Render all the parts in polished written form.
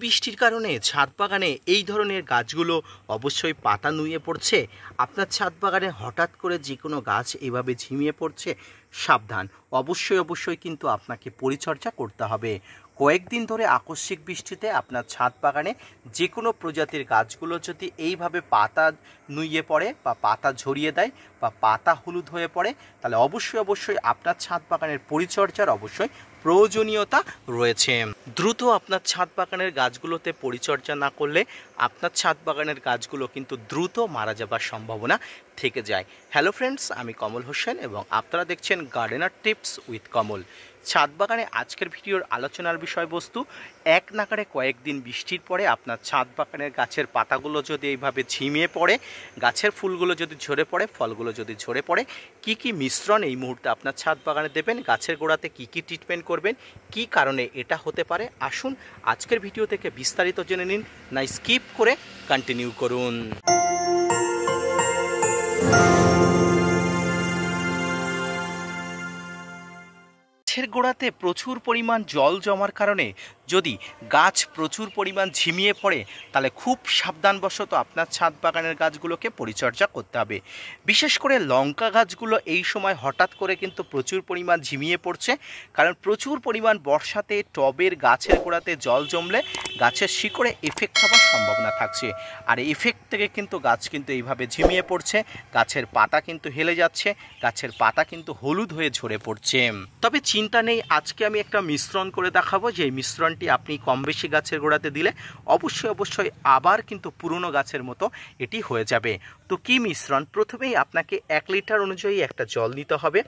বৃষ্টির কারণে ছাদ বাগানে এই ধরনের গাছগুলো অবশ্যই পাতা নুয়ে পড়ছে। আপনার ছাদ বাগানে হঠাৎ করে যে কোনো গাছ এভাবে ঝিমিয়ে পড়ছে, সাবধান। অবশ্যই কিন্তু আপনাকে পরিচর্যা করতে হবে। কয়েকদিন ধরে আকস্মিক বৃষ্টিতে আপনার ছাদ বাগানে যে কোনো প্রজাতির গাছগুলো যদি এইভাবে পাতা নুয়ে পড়ে বা পাতা ঝরিয়ে দেয় বা পাতা হলুদ হয়ে পড়ে, তাহলে অবশ্যই আপনার ছাদ বাগানের পরিচর্যার অবশ্যই প্রয়োজনীয়তা রয়েছে। দ্রুত আপনার ছাদ বাগানের গাছগুলোতে পরিচর্যা না করলে আপনার ছাদ বাগানের গাছগুলো কিন্তু দ্রুত মারা যাবার সম্ভাবনা থেকে যায়। হ্যালো ফ্রেন্ডস, আমি কমল হোসেন এবং আপনারা দেখছেন গার্ডেনার টিপস উইথ কমল। ছাদ বাগানে আজকের ভিডিওর আলোচনার বিষয়বস্তু, এক নাগাড়ে কয়েকদিন বৃষ্টির পরে আপনার ছাদ বাগানের গাছের পাতাগুলো যদি এইভাবে ঝিমিয়ে পড়ে, গাছের ফুলগুলো যদি ঝরে পড়ে, ফলগুলো যদি ঝরে পড়ে, কি মিশ্রণ এই মুহূর্তে আপনার ছাদ বাগানে দেবেন, গাছের গোড়াতে কি ট্রিটমেন্ট করবেন, কি কারণে এটা হতে পারে, আসুন আজকের ভিডিও থেকে বিস্তারিত জেনে নিন। না স্কিপ করে কন্টিনিউ করুন। গাছের গোড়াতে প্রচুর পরিমাণ জল জমার কারণে যদি গাছ প্রচুর পরিমাণ ঝিমিয়ে পড়ে, তাহলে খুব সাবধানবশত আপনার ছাদ বাগানের গাছগুলোকে পরিচর্যা করতে হবে। বিশেষ করে লঙ্কা গাছগুলো এই সময় হঠাৎ করে কিন্তু প্রচুর পরিমাণ ঝিমিয়ে পড়ছে, কারণ প্রচুর পরিমাণ বর্ষাতে টবের গাছের গোড়াতে জল জমলে গাছের শিকড়ে এফেক্ট হওয়ার সম্ভাবনা থাকছে। আর এফেক্ট থেকে কিন্তু গাছ কিন্তু এইভাবে ঝিমিয়ে পড়ছে, গাছের পাতা কিন্তু হেলে যাচ্ছে, গাছের পাতা কিন্তু হলুদ হয়ে ঝরে পড়ছে। তবে চিন্তা নেই, আজকে আমি একটা মিশ্রণ করে দেখাবো, যে মিশ্রণটি আপনি কম বেশি গাছের গোড়াতে দিলে অবশ্যই আবার কিন্তু পুরনো গাছের মতো এটি হয়ে যাবে। তো কি মিশ্রণ? প্রথমেই আপনাকে 1 লিটার অনুযায়ী একটা জল নিতে হবে।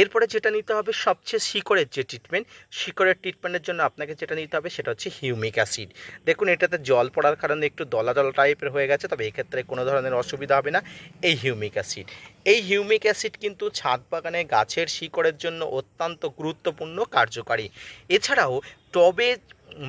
এরপরে যেটা নিতে হবে সবচেয়ে শিকড়ের যে ট্রিটমেন্ট, শিকড়ের ট্রিটমেন্টের জন্য আপনাকে যেটা নিতে হবে সেটা হচ্ছে হিউমিক অ্যাসিড। দেখুন, এটাতে জল পড়ার কারণে একটু দলা টাইপের হয়ে গেছে, তবে এক্ষেত্রে কোনো ধরনের অসুবিধা হবে না। এই হিউমিক অ্যাসিড কিন্তু ছাদ বাগানে গাছের শিকড়ের জন্য অত্যন্ত গুরুত্বপূর্ণ কার্যকারী। এছাড়াও টবে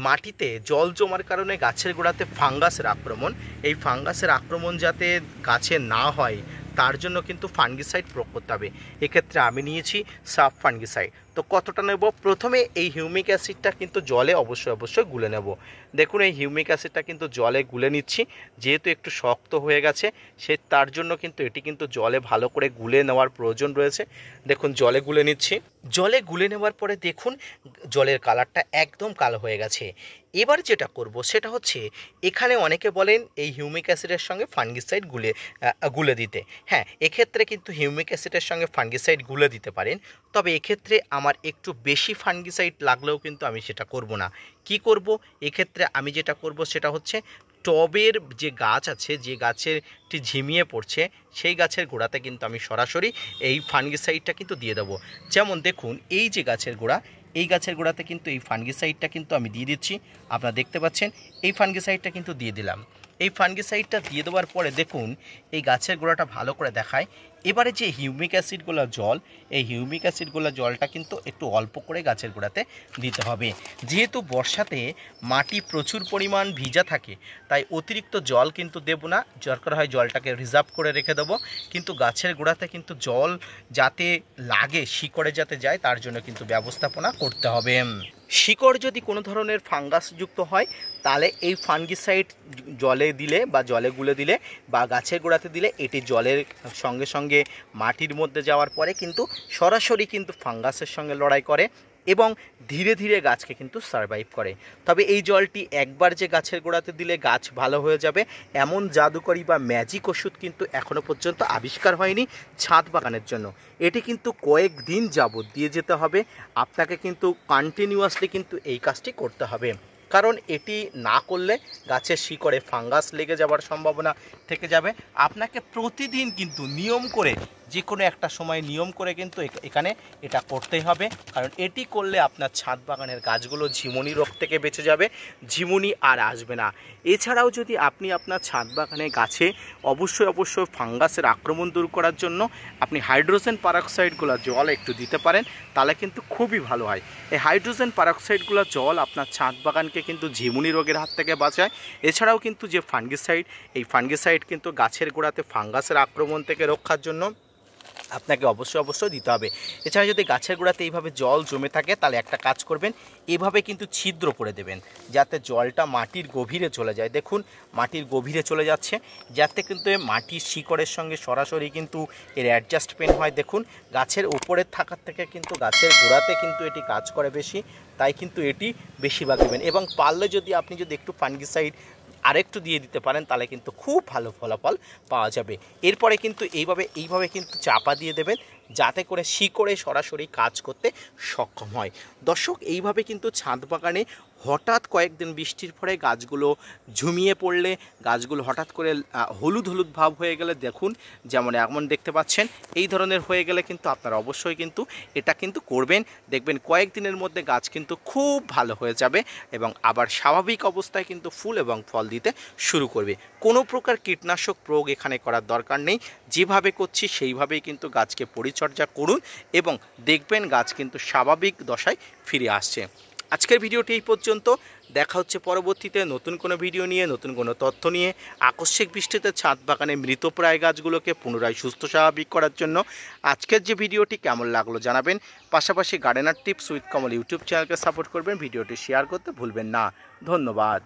মাটিতে জল জমার কারণে গাছের গোড়াতে ফাঙ্গাসের আক্রমণ, এই ফাঙ্গাসের আক্রমণ যাতে গাছে না হয় তার জন্য কিন্তু ফাঙ্গিসাইড প্রয়োগ করতে হবে। এক্ষেত্রে আমি নিয়েছি সাব ফাঙ্গিসাইড। তো কতটা নেব? প্রথমে এই হিউমিক অ্যাসিডটা কিন্তু জলে অবশ্যই গুলে নেব। দেখুন, এই হিউমিক অ্যাসিডটা কিন্তু জলে গুলে নিচ্ছি, যেহেতু একটু শক্ত হয়ে গেছে তার জন্য কিন্তু এটি কিন্তু জলে ভালো করে গুলে নেওয়ার প্রয়োজন রয়েছে। দেখুন, জলে গুলে নিচ্ছি। জলে গুলে নেওয়ার পরে দেখুন জলের কালারটা একদম কালো হয়ে গেছে। এবার যেটা করব সেটা হচ্ছে, এখানে অনেকে বলেন এই হিউমিক অ্যাসিডের সঙ্গে ফাঙ্গিসাইড গুলে দিতে। হ্যাঁ, এক্ষেত্রে কিন্তু হিউমিক অ্যাসিডের সঙ্গে ফাঙ্গিসাইড গুলে দিতে পারেন, তবে এক্ষেত্রে আমার একটু বেশি ফাঙ্গিসাইড লাগলেও কিন্তু আমি সেটা করব না। কি করব? এক্ষেত্রে আমি যেটা করব সেটা হচ্ছে, টবের যে গাছ আছে, যে গাছেরটি ঝিমিয়ে পড়ছে, সেই গাছের গোড়াতে কিন্তু আমি সরাসরি এই ফাঙ্গিসাইডটা কিন্তু দিয়ে দেবো। যেমন দেখুন, এই যে গাছের গোড়া, এই গাছের গোড়াতে কিন্তু এই ফাঙ্গিসাইডটা কিন্তু আমি দিয়ে দিচ্ছি। আপনারা দেখতে পাচ্ছেন, এই ফাঙ্গিসাইডটা কিন্তু দিয়ে দিলাম। এই ফাঙ্গিসাইডটা দিয়ে দেওয়ার পরে দেখুন এই গাছের গোড়াটা ভালো করে দেখায়। এবারে যে হিউমিক অ্যাসিডগুলো জল, এই হিউমিক অ্যাসিডগুলো জলটা কিন্তু একটু অল্প করে গাছের গোড়াতে দিতে হবে। যেহেতু বর্ষাতে মাটি প্রচুর পরিমাণ ভিজা থাকে, তাই অতিরিক্ত জল কিন্তু দেব না, দরকার হয় জলটাকে রিজার্ভ করে রেখে দেবো। কিন্তু গাছের গোড়াতে কিন্তু জল যাতে লাগে, শিকড়ে যাতে যায়, তার জন্য কিন্তু ব্যবস্থাপনা করতে হবে। শিকড় যদি কোনো ধরনের ফাঙ্গাসযুক্ত হয়, তাহলে এই ফাঙ্গিসাইড জলে দিলে বা জলে গুলে দিলে বা গাছের গোড়াতে দিলে, এটি জলের সঙ্গে মাটির মধ্যে যাওয়ার পরে কিন্তু সরাসরি কিন্তু ফাঙ্গাসের সঙ্গে লড়াই করে এবং ধীরে গাছকে কিন্তু সারভাইভ করে। তবে এই জলটি একবার যে গাছের গোড়াতে দিলে গাছ ভালো হয়ে যাবে, এমন জাদুকরি বা ম্যাজিক ওষুধ কিন্তু এখনও পর্যন্ত আবিষ্কার হয়নি ছাদ বাগানের জন্য। এটি কিন্তু কয়েকদিন যাবত দিয়ে যেতে হবে আপনাকে, কিন্তু কন্টিনিউয়াসলি কিন্তু এই কাজটি করতে হবে। কারণ এটি না করলে গাছের শিকড়ে ফাঙ্গাস লেগে যাওয়ার সম্ভাবনা থেকে যাবে। আপনাকে প্রতিদিন কিন্তু নিয়ম করে, যে কোনো একটা সময় নিয়ম করে কিন্তু এখানে এটা করতেই হবে, কারণ এটি করলে আপনার ছাদ বাগানের গাছগুলো ঝিমুনি রোগ থেকে বেঁচে যাবে, ঝিমুনি আর আসবে না। এছাড়াও যদি আপনি আপনার ছাদ বাগানে গাছে অবশ্যই ফাঙ্গাসের আক্রমণ দূর করার জন্য আপনি হাইড্রোজেন পারঅক্সাইডগুলো জল একটু দিতে পারেন, তাহলে কিন্তু খুবই ভালো হয়। এই হাইড্রোজেন পারঅক্সাইডগুলো জল আপনার ছাদ বাগানকে কিন্তু ঝিমুনি রোগের হাত থেকে বাঁচায়। এছাড়াও কিন্তু যে ফাঙ্গিসাইড, এই ফাঙ্গিসাইড কিন্তু গাছের গোড়াতে ফাঙ্গাসের আক্রমণ থেকে রক্ষার জন্য আপনাকে অবশ্যই দিতে হবে। এছাড়া যদি গাছের গোড়াতে এইভাবে জল জমে থাকে তাহলে একটা কাজ করবেন, এভাবে কিন্তু ছিদ্র করে দেবেন যাতে জলটা মাটির গভীরে চলে যায়। দেখুন মাটির গভীরে চলে যাচ্ছে, যাতে কিন্তু মাটির শিকড়ের সঙ্গে সরাসরি কিন্তু এর অ্যাডজাস্টমেন্ট হয়। দেখুন গাছের উপরে থাকার থেকে কিন্তু গাছের গোড়াতে কিন্তু এটি কাজ করে বেশি, তাই কিন্তু এটি বেশিরভাগ দেবেন। এবং পারলে যদি আপনি একটু ফাঙ্গিসাইড আরেকটু দিয়ে দিতে পারেন তাহলে কিন্তু খুব ভালো ফলাফল পাওয়া যাবে। এরপরে কিন্তু এইভাবে কিন্তু চাপা দিয়ে দেবেন যাতে করে শিকড়ে সরাসরি কাজ করতে সক্ষম হয়। দর্শক, এইভাবে কিন্তু ছাদ বাগানে হঠাৎ কয়েকদিন বৃষ্টির পরে গাছগুলো ঝুমিয়ে পড়লে, গাছগুলো হঠাৎ করে হলুদ ভাব হয়ে গেলে, দেখুন যেমন এমন দেখতে পাচ্ছেন, এই ধরনের হয়ে গেলে কিন্তু আপনারা অবশ্যই কিন্তু এটা কিন্তু করবেন। দেখবেন কয়েকদিনের মধ্যে গাছ কিন্তু খুব ভালো হয়ে যাবে এবং আবার স্বাভাবিক অবস্থায় কিন্তু ফুল এবং ফল দিতে শুরু করবে। কোনো প্রকার কীটনাশক প্রয়োগ এখানে করার দরকার নেই, যেভাবে করছি সেইভাবেই কিন্তু গাছকে পরিচর্যা করুন এবং দেখবেন গাছ কিন্তু স্বাভাবিক দশায় ফিরে আসছে। আজকের ভিডিওটি এই পর্যন্ত, দেখা হচ্ছে পরবর্তীতে নতুন কোনো ভিডিও নিয়ে, নতুন কোনো তথ্য নিয়ে। আকস্মিক বৃষ্টিতে ছাদ বাগানে মৃতপ্রায় গাছগুলোকে পুনরায় সুস্থ স্বাভাবিক করার জন্য আজকের যে ভিডিওটি কেমন লাগলো জানাবেন। পাশাপাশি gardener tips with Kamal YouTube চ্যানেলকে সাপোর্ট করবেন, ভিডিওটি শেয়ার করতে ভুলবেন না। ধন্যবাদ।